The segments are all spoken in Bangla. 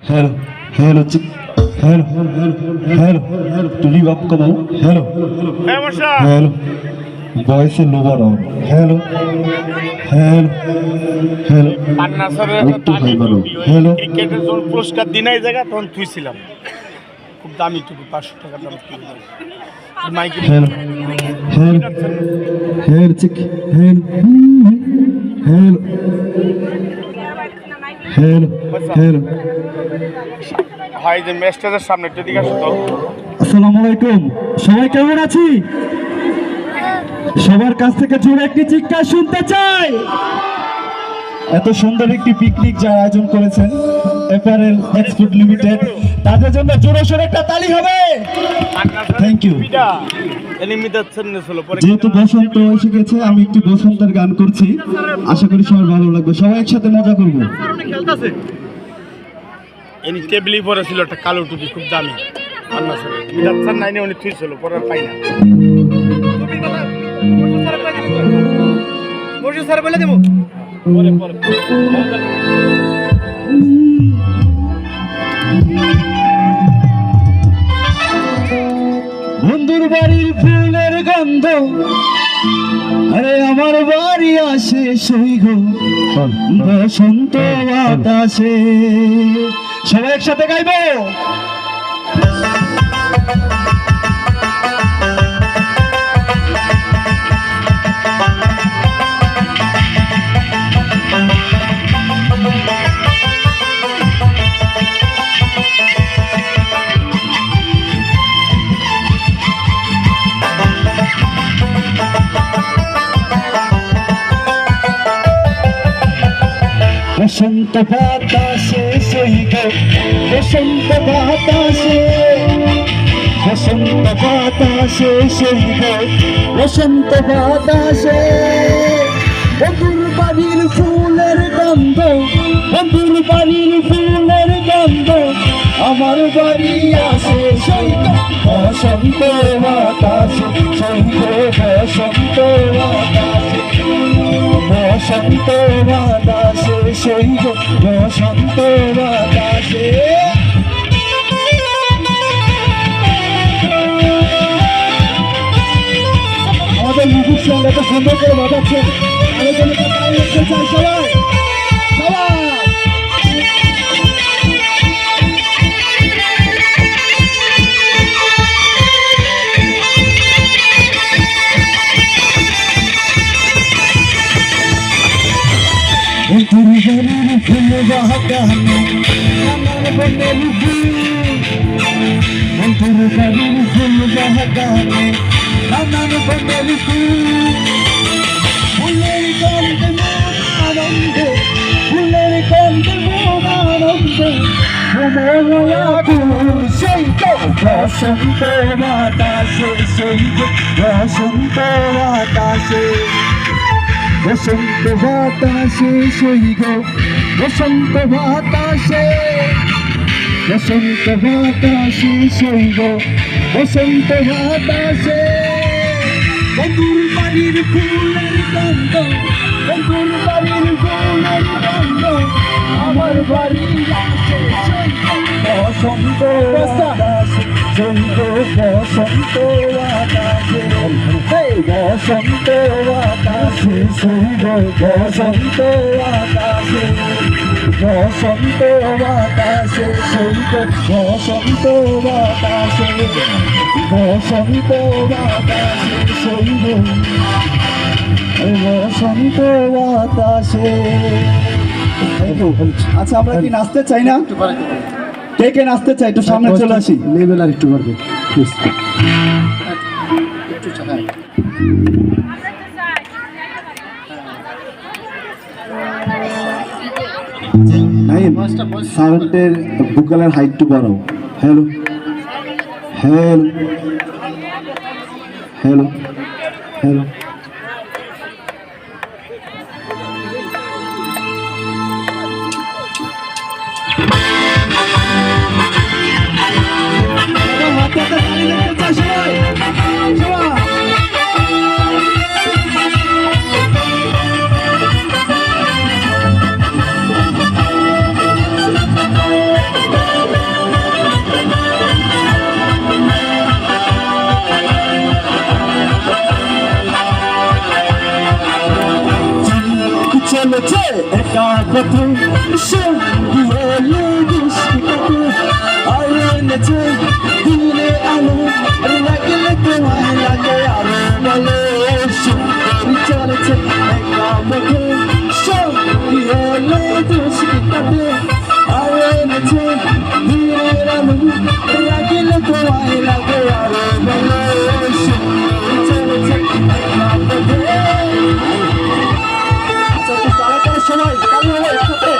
Hello hello hello hello hello to leave up come on hello hello voice lower down hello hello hello পান্না স্যারের একটা দামি টুপি ক্রিকেটের জন্য পুরস্কার দিনাই জায়গা তখন তুইছিলাম খুব দামি টুপি 500 টাকা দাম কিনলাম মাইকে hello hello hello check hello hello hello hello ভাই যে মেস্টেজের সামনে একটু দিকে আসো তো। আসসালামু আলাইকুম সবাই কেমন আছি সবার কাছ থেকে জোরে একটি চিৎকার শুনতে চাই এত সুন্দর একটি পিকনিক যারা আয়োজন করেছেন অ্যাপারেল এক্সপোর্ট লিমিটেড তাদের জন্য জোরে সোরে একটা তালি হবে থ্যাংক ইউ যেহেতু বসন্ত এসে গেছে আমি একটি বসন্তের গান করছি আশা করি সবার ভালো লাগবে সবাই একসাথে মজা করবো এনি টেবিলই পরে ছিল একটা কালো টুপি খুব দামি পান্না স্যারের মিদাত স্যার নাইনে উনি থুইছিল পরে পাই না টুপির কথা মর্জি স্যার বলে দেবো পরে পরে বন্ধুর বাড়ির ফুলের গন্ধ আরে আমার বাড়ি আসে সৈগ বসন্ত বাতাসে সবাই একসাথে গাইবো বসন্ত বাতাসে সৈগ বসন্ত বাতাসে বসন্ত বাতাসে সৈগ বসন্ত বাতাসে বন্ধুর বাড়ির ফুলের গন্ধ বন্ধুর বাড়ির ফুলের গন্ধ আমার বাড়ি আসে সৈগ বসন্ত বাতাসে সৈগ বসন্ত বাতাসে বসন্ত বাতাসে সৈগ বসন্ত বাতাসে আমাদের মুখের সঙ্গে এত সুন্দর করে বাজাচ্ছে আমাদের জন্য চাই সবাই সবাই বনের ফুল বাগানে আমার বনের ফুল বনের ফুল বাগানে আমার বনের ফুলের গন্ধে আনন্দে ফুলের গন্ধে আনন্দে সেই তো বসন্ত বাতাসে সেই বসন্ত বাতাসে বসন্ত বাতাসে সৈগ বসন্ত বাতাসে বসন্ত বাতাসে সৈগ বসন্ত বাতাসে বন্ধুর বাড়ির ফুলের গন্ধ বন্ধুর বাড়ির ফুলের গন্ধ আমার বাড়ি আসে বসন্ত বাতাসে সৈগ বসন্ত বাতাসে বসন্ত বাতাসে সৈগ বসন্ত বাতাসে বসন্ত বাতাসে সৈগ বসন্ত বাতাসে বসন্ত বাতাসে সৈগ বসন্ত বাতাসে আচ্ছা আমরা কি নাচতে চাই না কে কে নাচতে চাই একটু সামনে চলে আসি লেভেল আর একটু করবে প্লিজ সাউন্ডের ভোকালের হাইট একটু বাড়াও হ্যালো হ্যালো হ্যালো হ্যালো পথে সঙ্গী হলে বৃষ্টি কাটে আর এনেছে দিনে আলো লাগলে তোমায় লাগে আরো বলে সুন্দরী চলেছে একা পথে সঙ্গী হলে বৃষ্টি কাটে আর এনেছে দিনে আলো লাগলে তোমায় লাগে আরো বলে সুন্দরী চলেছে একা পথে। সবাই চালু হবে একসাথে।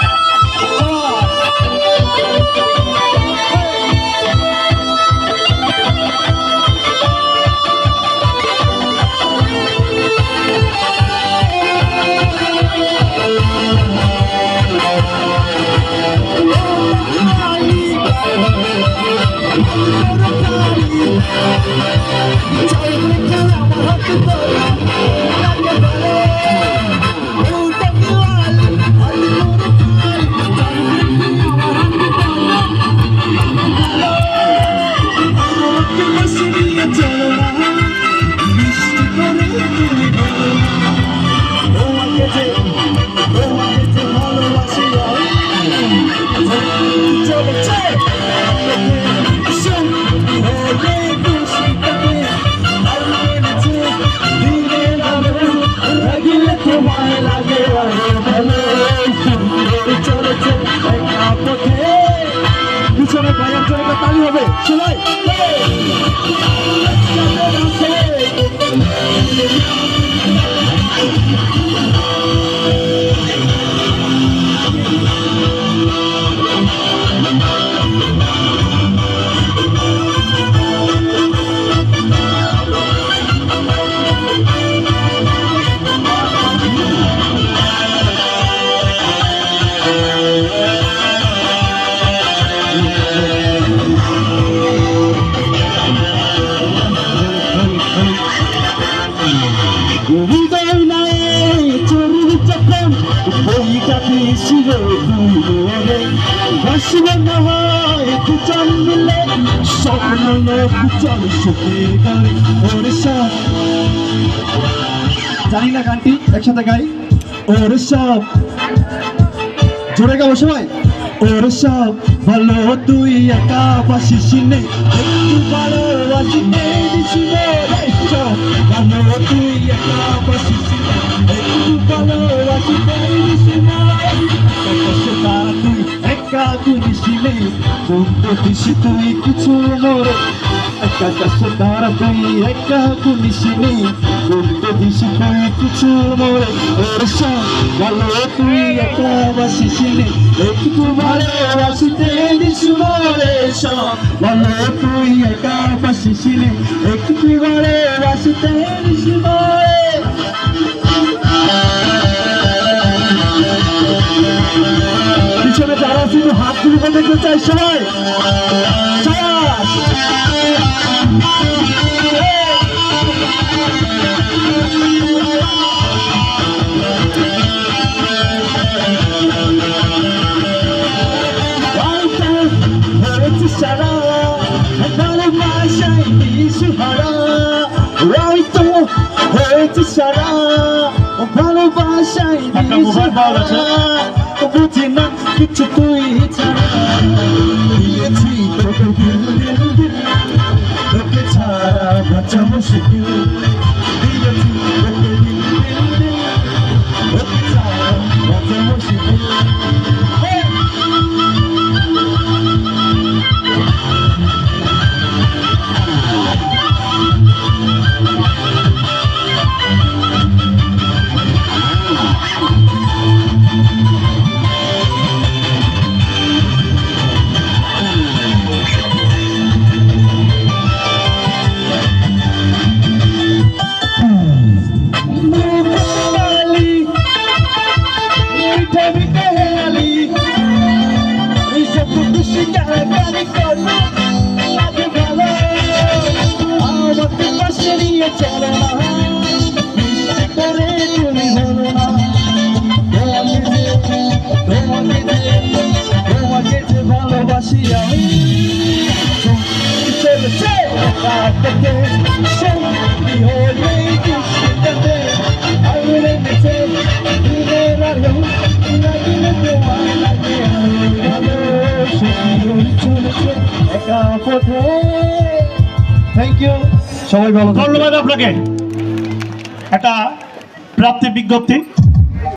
পিছনে গায়ের জন্য তালি হবে সবাই। জানি না গানটি একসাথে গাই। ওর সব জোরে গাবো সবাই। ওর সব ভালো তুই একা পাশিস নে একটু ভালোবাসিতে ভালো তুই একা পাশিস একটু ভালোবাসিতে তুই একা করিস নে বন্ধু দিস তুই কিছু মোরে একা তারা তুই একা করিস নে বন্ধু দিস তুই কিছু মোরে। ওর সব ভালো তুই একা বাসিস নে একটু ভালোবাসিতে দিস মোরে সব ভালো তুই একা বাসিস নে একটু ভালোবাসিতে দিস মোরে। পিছনে যারা শুধু হাত তুলে দেখতে চাই সবাই সারা ভালোবাসায় দিশহারা রাইতো হয়েছে সারা ভালোবাসায় দিশহারা বুঝি না কিছু তুই ছাড়া দিয়েছি তোকে দিল দিল দিল তোকে ছাড়া বাঁচা মুশকিল দিয়েছি তোকে দিল দিল দিল তোকে ছাড়া বাঁচা মুশকিল। I পথে। থ্যাংক ইউ, সবাই ভালো থাকবেন। ধন্যবাদ আপনাকে। একটা প্রাপ্তি বিজ্ঞপ্তি